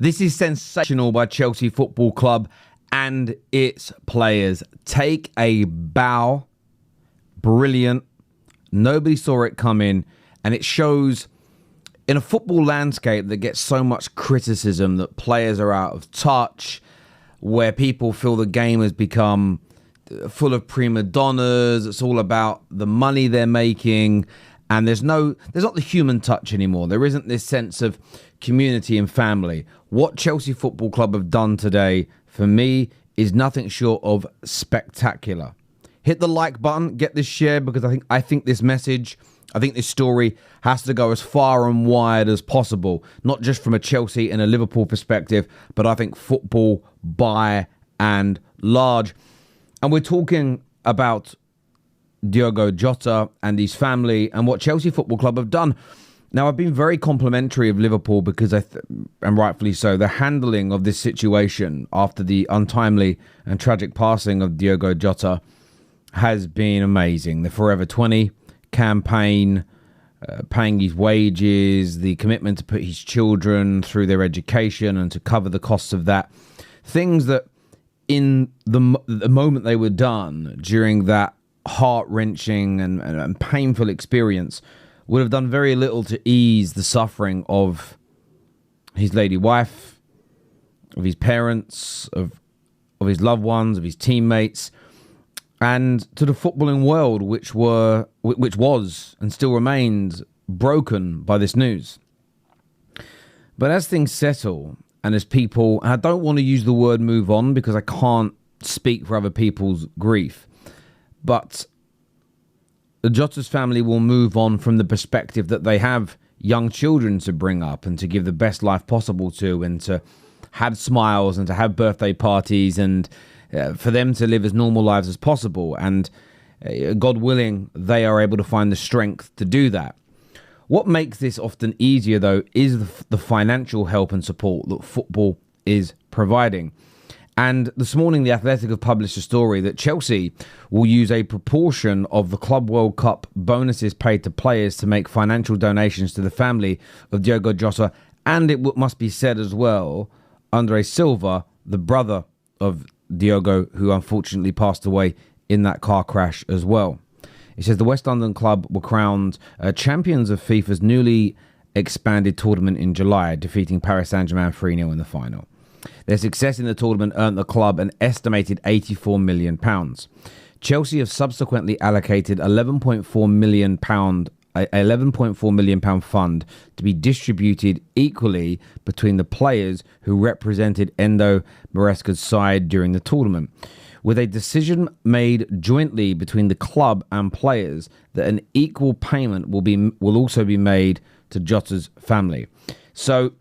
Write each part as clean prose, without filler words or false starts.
This is sensational by Chelsea Football Club and its players. Take a bow. Brilliant. Nobody saw it coming. And it shows in a football landscape that gets so much criticism that players are out of touch, where people feel the game has become full of prima donnas. It's all about the money they're making. And there's not the human touch anymore. There isn't this sense of community and family. What Chelsea Football Club have done today, for me, is nothing short of spectacular. Hit the like button, get this shared, because I think this message, I think this story has to go as far and wide as possible, not just from a Chelsea and a Liverpool perspective, but I think football by and large. And we're talking about Diogo Jota and his family and what Chelsea Football Club have done. Now, I've been very complimentary of Liverpool because, and rightfully so, the handling of this situation after the untimely and tragic passing of Diogo Jota has been amazing. The Forever 20 campaign, paying his wages, the commitment to put his children through their education and to cover the costs of that. Things that in the moment they were done during that heart-wrenching and painful experience would have done very little to ease the suffering of his lady wife, of his parents, of his loved ones, of his teammates, and to the footballing world, which was and still remains broken by this news. But as things settle, and as people, and I don't want to use the word move on because I can't speak for other people's grief, but the Jota's family will move on from the perspective that they have young children to bring up and to give the best life possible to, and to have smiles and to have birthday parties and for them to live as normal lives as possible. And God willing, they are able to find the strength to do that. What makes this often easier, though, is the financial help and support that football is providing. And this morning, The Athletic have published a story that Chelsea will use a proportion of the Club World Cup bonuses paid to players to make financial donations to the family of Diogo Jota. And it must be said as well, Andre Silva, the brother of Diogo, who unfortunately passed away in that car crash as well. It says the West London club were crowned champions of FIFA's newly expanded tournament in July, defeating Paris Saint-Germain 3-0 in the final. Their success in the tournament earned the club an estimated £84 million. Chelsea have subsequently allocated £11.4 million fund to be distributed equally between the players who represented Endo Maresca's side during the tournament, with a decision made jointly between the club and players that an equal payment will also be made to Jota's family. So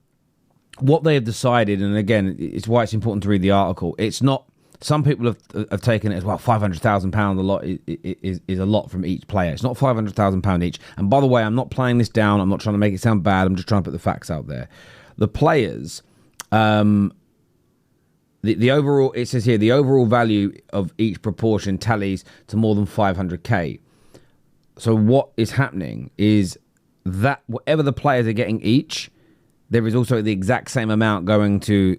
what they have decided, and again, it's why it's important to read the article, it's not, some people have taken it as, well, £500,000 a lot is a lot from each player. It's not £500,000 each. And by the way, I'm not playing this down. I'm not trying to make it sound bad. I'm just trying to put the facts out there. The players, the overall, it says here, the overall value of each proportion tallies to more than 500k. So what is happening is that whatever the players are getting each, there is also the exact same amount going to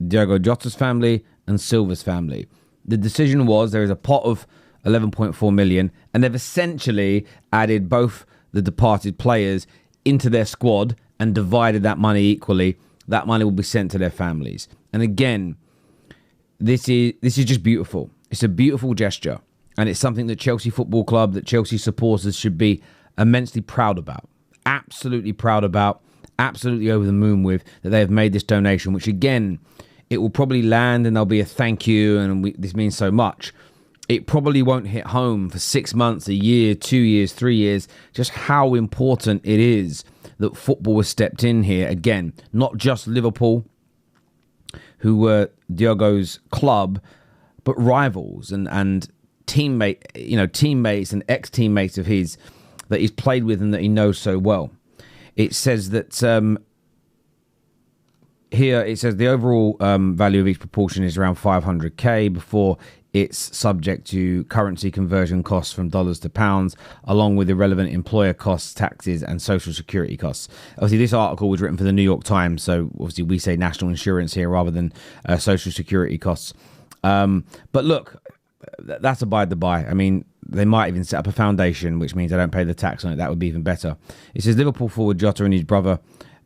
Diogo Jota's family and Silva's family. The decision was there is a pot of 11.4 million, and they've essentially added both the departed players into their squad and divided that money equally. That money will be sent to their families. And again, this is just beautiful. It's a beautiful gesture, and it's something that Chelsea Football Club, that Chelsea supporters should be immensely proud about. Absolutely proud about. Absolutely over the moon with, that they have made this donation, which again, it will probably land and there'll be a thank you, and this means so much. It probably won't hit home for 6 months, a year, 2 years, 3 years, just how important it is that football has stepped in here. Again, not just Liverpool, who were Diogo's club, but rivals and teammates and ex-teammates of his that he's played with and that he knows so well. It says that here it says the overall value of each proportion is around 500k before it's subject to currency conversion costs from dollars to pounds, along with irrelevant employer costs, taxes, and social security costs. Obviously, this article was written for the New York Times, so obviously we say national insurance here rather than social security costs. But look, that's a by the by. I mean, they might even set up a foundation, which means they don't pay the tax on it. That would be even better. It says Liverpool forward Jota and his brother,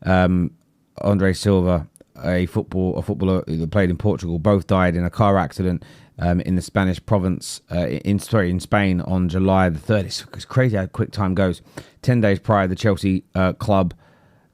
Andre Silva, a footballer who played in Portugal, both died in a car accident in the Spanish province, in Spain on July the 3rd. It's crazy how quick time goes. 10 days prior, the Chelsea club,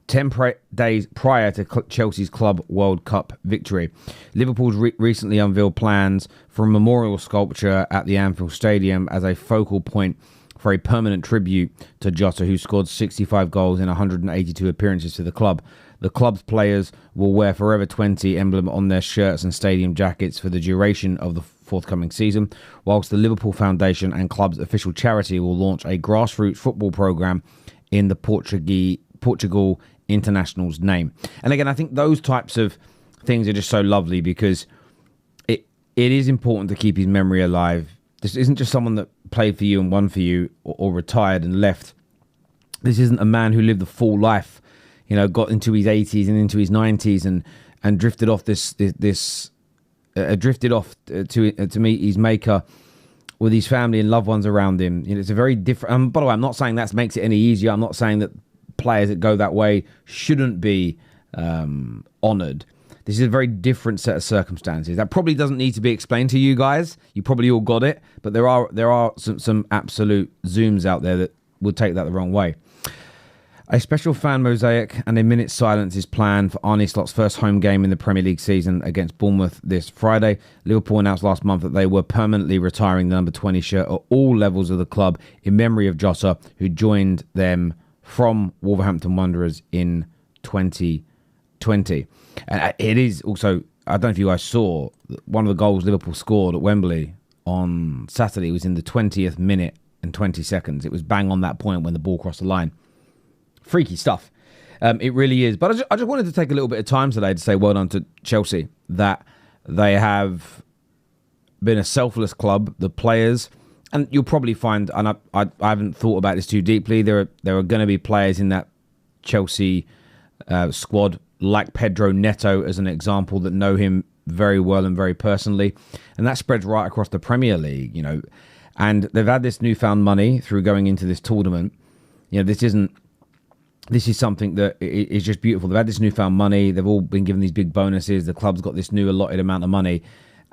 10 days prior to Chelsea's Club World Cup victory. Liverpool's recently unveiled plans for a memorial sculpture at the Anfield Stadium as a focal point for a permanent tribute to Jota, who scored 65 goals in 182 appearances for the club. The club's players will wear Forever 20 emblem on their shirts and stadium jackets for the duration of the forthcoming season, whilst the Liverpool Foundation and club's official charity will launch a grassroots football program in the Portugal international's name. And again, I think those types of things are just so lovely because it is important to keep his memory alive. This isn't just someone that played for you and won for you or retired and left. This isn't a man who lived a full life. You know, got into his 80s and into his 90s and drifted off drifted off to meet his maker with his family and loved ones around him. You know, it's a very different. By the way, I'm not saying that makes it any easier. I'm not saying that players that go that way shouldn't be honoured. This is a very different set of circumstances. That probably doesn't need to be explained to you guys. You probably all got it, but there are some absolute Zooms out there that would take that the wrong way. A special fan mosaic and a minute's silence is planned for Arne Slot's first home game in the Premier League season against Bournemouth this Friday. Liverpool announced last month that they were permanently retiring the number 20 shirt at all levels of the club in memory of Jota, who joined them from Wolverhampton Wanderers in 2020. And it is also, I don't know if you guys saw, one of the goals Liverpool scored at Wembley on Saturday was in the 20th minute and 20 seconds. It was bang on that point when the ball crossed the line. Freaky stuff. It really is. But I just wanted to take a little bit of time today to say well done to Chelsea, that they have been a selfless club, the players, and you'll probably find, and I haven't thought about this too deeply, there are going to be players in that Chelsea squad, like Pedro Neto as an example, that know him very well and very personally, and that spreads right across the Premier League, you know. And they've had this newfound money through going into this tournament. You know, this is something that is just beautiful. They've had this newfound money. They've all been given these big bonuses. The club's got this new allotted amount of money.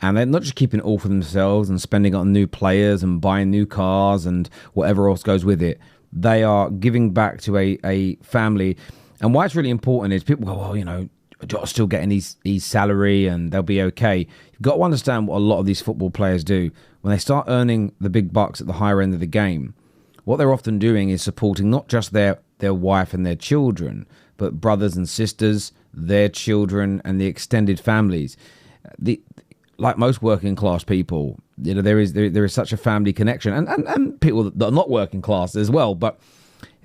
And they're not just keeping it all for themselves and spending it on new players and buying new cars and whatever else goes with it. They are giving back to a family. And why it's really important is people go, well, you know, Jota's still getting his salary and they'll be okay. You've got to understand what a lot of these football players do. When they start earning the big bucks at the higher end of the game, what they're often doing is supporting not just their wife and their children, but brothers and sisters, their children, and the extended families. Like most working class people, you know, there is such a family connection, and people that are not working class as well. But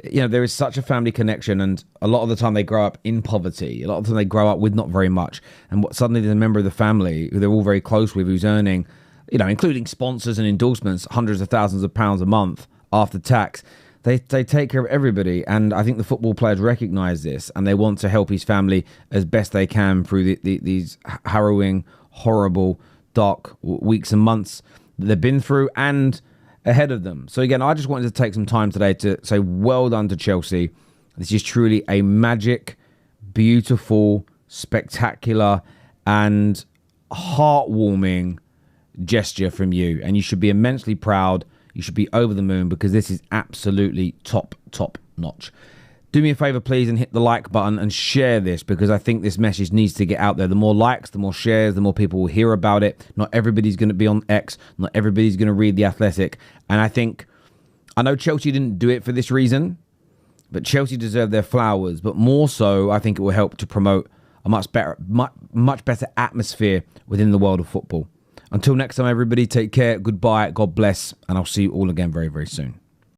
you know, there is such a family connection, and a lot of the time they grow up in poverty. A lot of the time they grow up with not very much, and suddenly there's a member of the family who they're all very close with, who's earning, you know, including sponsors and endorsements, hundreds of thousands of pounds a month after tax. They take care of everybody, and I think the football players recognise this, and they want to help his family as best they can through these harrowing, horrible, dark weeks and months that they've been through and ahead of them. So again, I just wanted to take some time today to say well done to Chelsea. This is truly a magic, beautiful, spectacular, and heartwarming gesture from you, and you should be immensely proud. You should be over the moon because this is absolutely top notch. Do me a favor, please, and hit the like button and share this, because I think this message needs to get out there. The more likes, the more shares, the more people will hear about it. Not everybody's going to be on X. Not everybody's going to read The Athletic. And I know Chelsea didn't do it for this reason, but Chelsea deserve their flowers. But more so, I think it will help to promote a much better atmosphere within the world of football. Until next time, everybody, take care, goodbye, God bless, and I'll see you all again very, very soon.